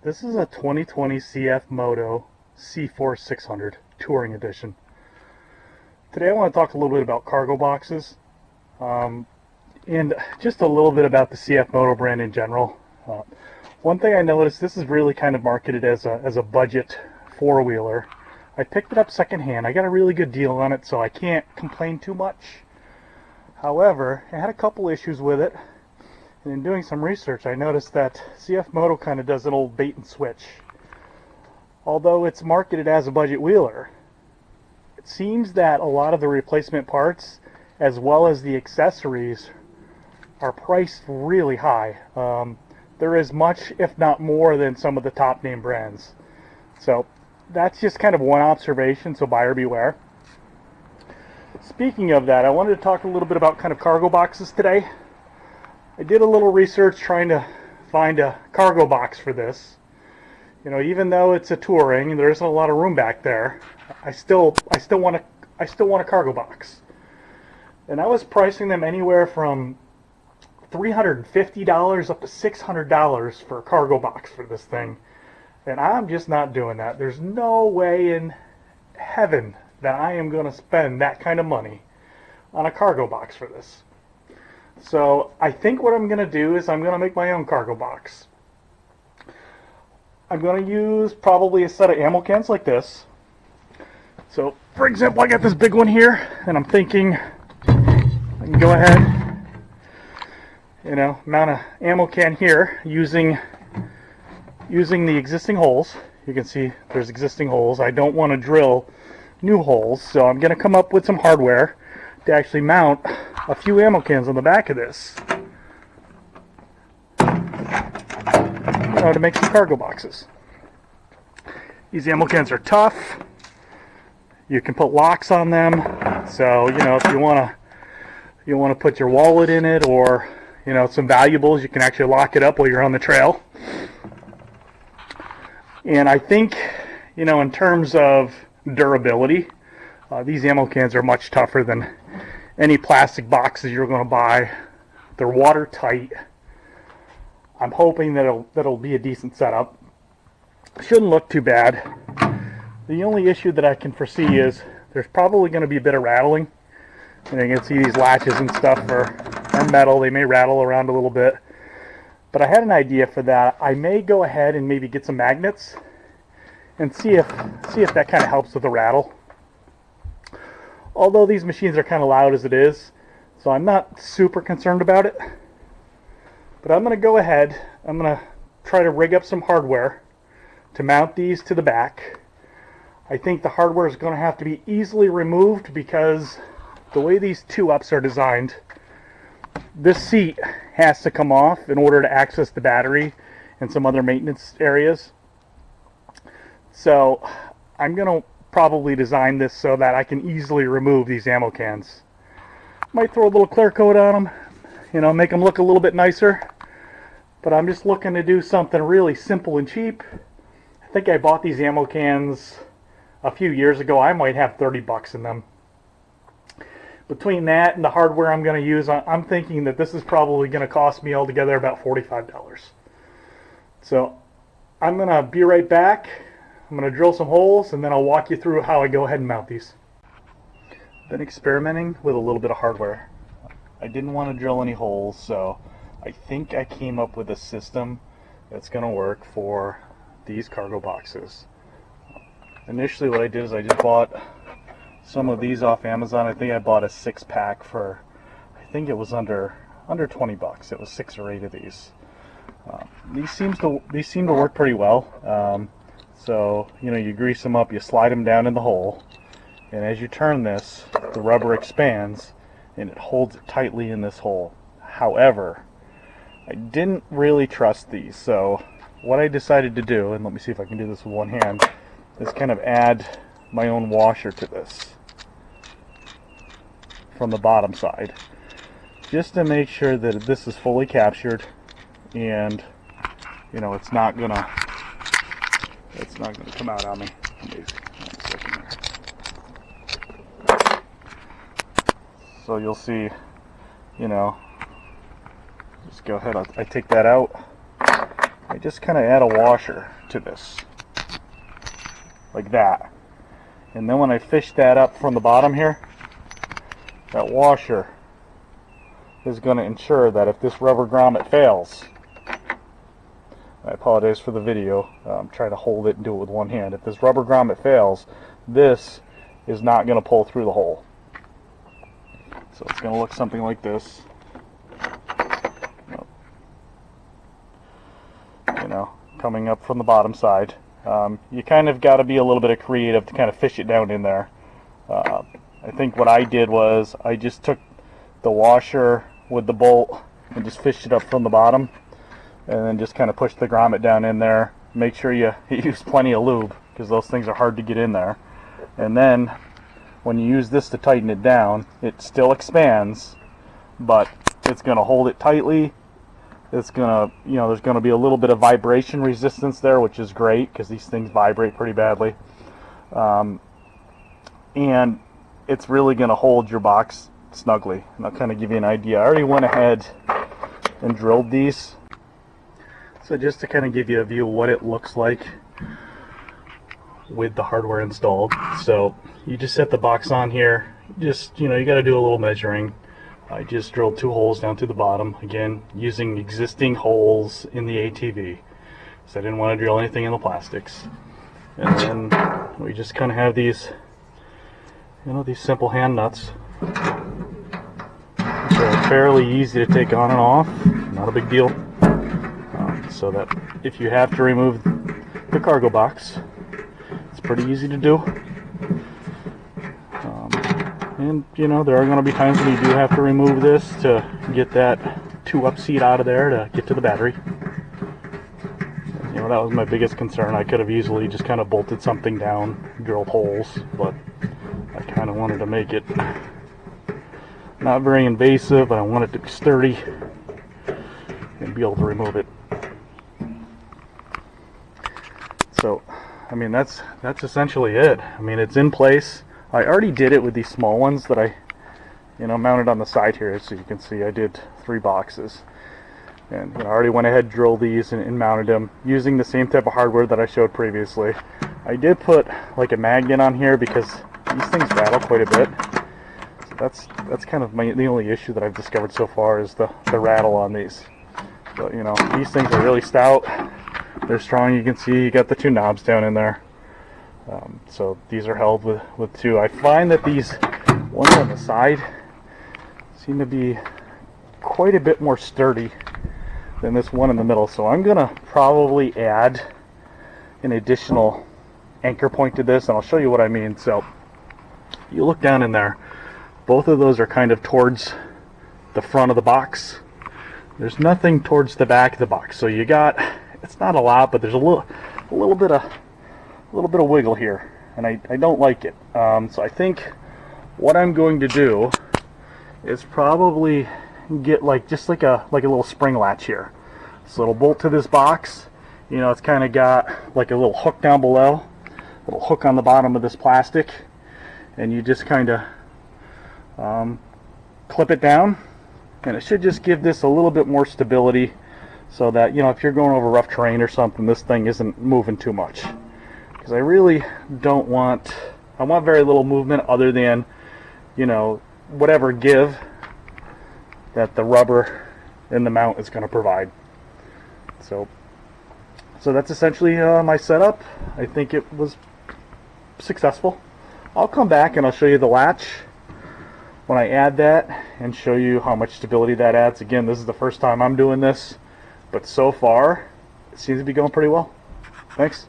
This is a 2020 CFMOTO C4 600 Touring Edition. Today I want to talk a little bit about cargo boxes and just a little bit about the CFMOTO brand in general. One thing I noticed, this is really kind of marketed as a budget four-wheeler. I picked it up secondhand. I got a really good deal on it, so I can't complain too much. However, I had a couple issues with it. And in doing some research, I noticed that CFMOTO kind of does an old bait and switch. Although it's marketed as a budget wheeler, it seems that a lot of the replacement parts, as well as the accessories, are priced really high. They're as much, if not more, than some of the top name brands. So that's just kind of one observation, so buyer beware. Speaking of that, I wanted to talk a little bit about kind of cargo boxes today. I did a little research trying to find a cargo box for this. You know, even though it's a touring and there isn't a lot of room back there, I still want a cargo box. And I was pricing them anywhere from $350 up to $600 for a cargo box for this thing. And I'm just not doing that. There's no way in heaven that I am going to spend that kind of money on a cargo box for this. So I think what I'm going to do is I'm going to make my own cargo box. I'm going to use probably a set of ammo cans like this. So for example, I got this big one here, and I'm thinking I can go ahead, mount an ammo can here using the existing holes. You can see there's existing holes. I don't want to drill new holes, so I'm going to come up with some hardware to actually mount a few ammo cans on the back of this, to make some cargo boxes. These ammo cans are tough. You can put locks on them, so if you want to put your wallet in it, or some valuables, you can actually lock it up while you're on the trail. And I think in terms of durability, these ammo cans are much tougher than any plastic boxes you're going to buy. They're watertight. I'm hoping that'll be a decent setup. Shouldn't look too bad. The only issue that I can foresee is there's probably going to be a bit of rattling. And you can see these latches and stuff are metal. They may rattle around a little bit. But I had an idea for that. I may go ahead and maybe get some magnets and see if that kind of helps with the rattle. Although these machines are kind of loud as it is, so I'm not super concerned about it. But I'm going to go ahead, I'm going to try to rig up some hardware to mount these to the back. I think the hardware is going to have to be easily removed because the way these two ups are designed, this seat has to come off in order to access the battery and some other maintenance areas. So I'm going to probably design this so that I can easily remove these ammo cans. Might throw a little clear coat on them, make them look a little bit nicer. But I'm just looking to do something really simple and cheap. I think I bought these ammo cans a few years ago. I might have 30 bucks in them. Between that and the hardware I'm going to use, I'm thinking that this is probably going to cost me altogether about $45. So I'm going to be right back. I'm going to drill some holes, and then I'll walk you through how I go ahead and mount these. Been experimenting with a little bit of hardware. I didn't want to drill any holes, so I think I came up with a system that's going to work for these cargo boxes. Initially what I did is I just bought some of these off Amazon. I think I bought a 6-pack for, I think it was under 20 bucks. It was 6 or 8 of these. These seem to work pretty well. So you grease them up, you slide them down in the hole, and as you turn this, the rubber expands and it holds it tightly in this hole. However, I didn't really trust these, so what I decided to do, and let me see if I can do this with one hand, is kind of add my own washer to this from the bottom side, just to make sure that this is fully captured and it's not gonna come out on me. So you'll see, just go ahead, I take that out, I just kind of add a washer to this, like that. And then when I fish that up from the bottom here, that washer is going to ensure that if this rubber grommet fails, I apologize for the video, I'm trying to hold it and do it with one hand. If this rubber grommet fails, this is not going to pull through the hole. So it's going to look something like this. You know, coming up from the bottom side. You kind of got to be a little bit creative to kind of fish it down in there. I think what I did was I just took the washer with the bolt and just fished it up from the bottom, and then just kind of pushed the grommet down in there. Make sure you use plenty of lube, because those things are hard to get in there. And then when you use this to tighten it down, it still expands, but it's going to hold it tightly. It's going to, you know, there's going to be a little bit of vibration resistance there, which is great because these things vibrate pretty badly. And it's really going to hold your box snugly. And I'll kind of give you an idea. I already went ahead and drilled these. So just to kind of give you a view of what it looks like with the hardware installed. So you just set the box on here. Just, you know, you got to do a little measuring. I just drilled 2 holes down to the bottom, again using existing holes in the ATV, so I didn't want to drill anything in the plastics. And then we just kind of have these, you know, these simple hand nuts, which are fairly easy to take on and off, not a big deal. So that if you have to remove the cargo box, it's pretty easy to do. And you know, there are going to be times when you do have to remove this to get that 2-up seat out of there to get to the battery. You know, that was my biggest concern. I could have easily just kind of bolted something down, drilled holes, but I kind of wanted to make it not very invasive, but I want it to be sturdy and be able to remove it. So, I mean, that's essentially it. I mean, it's in place. I already did it with these small ones that I, you know, mounted on the side here. So you can see I did 3 boxes. And I already went ahead and drilled these and mounted them using the same type of hardware that I showed previously. I did put like a magnet on here because these things rattle quite a bit. So that's kind of the only issue that I've discovered so far is the rattle on these. But you know, these things are really stout. They're strong. You can see you got the 2 knobs down in there. So these are held with 2. I find that these ones on the side seem to be quite a bit more sturdy than this one in the middle. So I'm going to probably add an additional anchor point to this, and I'll show you what I mean. So you look down in there, both of those are kind of towards the front of the box. There's nothing towards the back of the box. So you got, it's not a lot, but there's a little bit of wiggle here, and I don't like it. So I think what I'm going to do is probably get just like a little spring latch here. So it'll bolt to this box. You know, it's kind of got like a little hook down below, a little hook on the bottom of this plastic, and you just kind of clip it down, and it should just give this a little bit more stability, so that, you know, if you're going over rough terrain or something, this thing isn't moving too much. Because I really don't want, I want very little movement other than, you know, whatever give that the rubber in the mount is going to provide. So that's essentially my setup. I think it was successful. I'll come back and I'll show you the latch when I add that and show you how much stability that adds. Again, this is the first time I'm doing this, but so far it seems to be going pretty well. Thanks.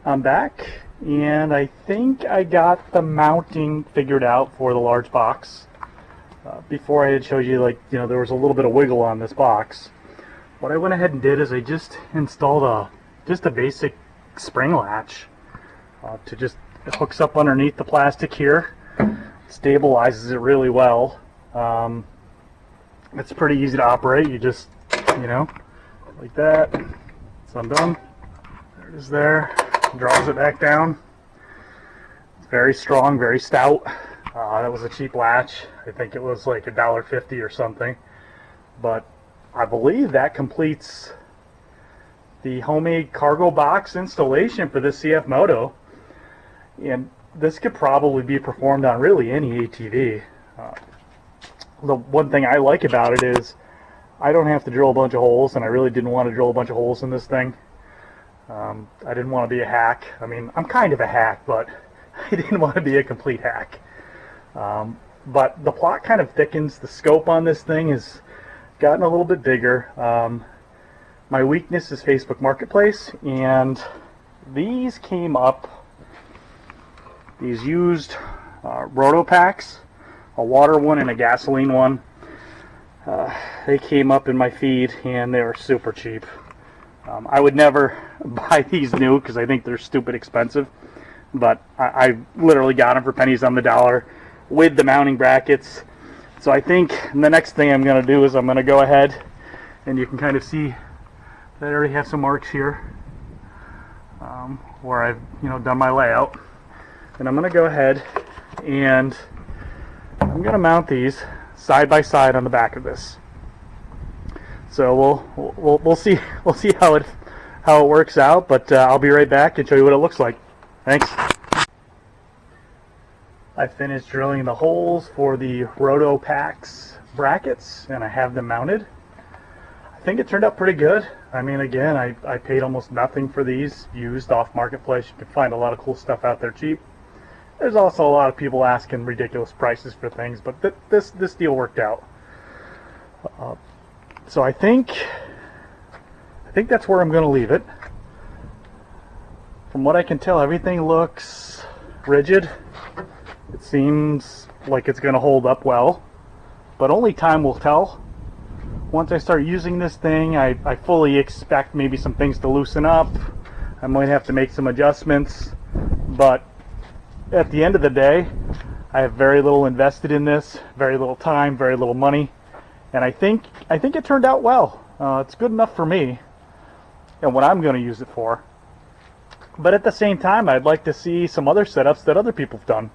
I'm back, and I think I got the mounting figured out for the large box. Before I had showed you, like, you know, there was a little bit of wiggle on this box. What I went ahead and did is I just installed just a basic spring latch to just, it hooks up underneath the plastic here, stabilizes it really well. It's pretty easy to operate. You just, you know, like that. So I'm done. There it is there. Draws it back down. It's very strong, very stout. That was a cheap latch. I think it was like $1.50 or something. But I believe that completes the homemade cargo box installation for this CFMOTO. And this could probably be performed on really any ATV. The one thing I like about it is I don't have to drill a bunch of holes, and I really didn't want to drill a bunch of holes in this thing. I didn't want to be a hack. I mean, I'm kind of a hack, but I didn't want to be a complete hack. But the plot kind of thickens. The scope on this thing has gotten a little bit bigger. My weakness is Facebook Marketplace, and these came up, these used roto packs, a water one and a gasoline one. They came up in my feed, and they were super cheap. I would never buy these new because I think they're stupid expensive, but I literally got them for pennies on the dollar with the mounting brackets. So I think the next thing I'm going to do is I'm going to go ahead, and you can kind of see that I already have some marks here where I've done my layout, and I'm going to go ahead and I'm going to mount these side by side on the back of this. So we'll see how it works out, but I'll be right back and show you what it looks like. Thanks. I finished drilling the holes for the Roto Packs brackets, and I have them mounted. I think it turned out pretty good. I mean, again, I paid almost nothing for these used off Marketplace. You can find a lot of cool stuff out there cheap. There's also a lot of people asking ridiculous prices for things, but this deal worked out. So I think that's where I'm going to leave it. From what I can tell, everything looks rigid. It seems like it's going to hold up well, but only time will tell. Once I start using this thing, I fully expect maybe some things to loosen up. I might have to make some adjustments, but at the end of the day, I have very little invested in this, very little time, very little money, and I think it turned out well. It's good enough for me and what I'm going to use it for. But at the same time, I'd like to see some other setups that other people have done.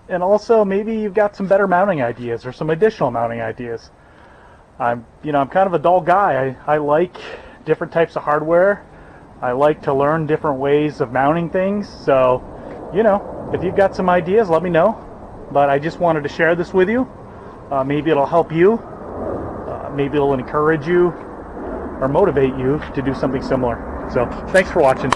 And also, maybe you've got some better mounting ideas or some additional mounting ideas. I'm kind of a dull guy. I like different types of hardware. I like to learn different ways of mounting things. So, if you've got some ideas, let me know. But I just wanted to share this with you. Maybe it'll help you. Maybe it'll encourage you or motivate you to do something similar. So, thanks for watching.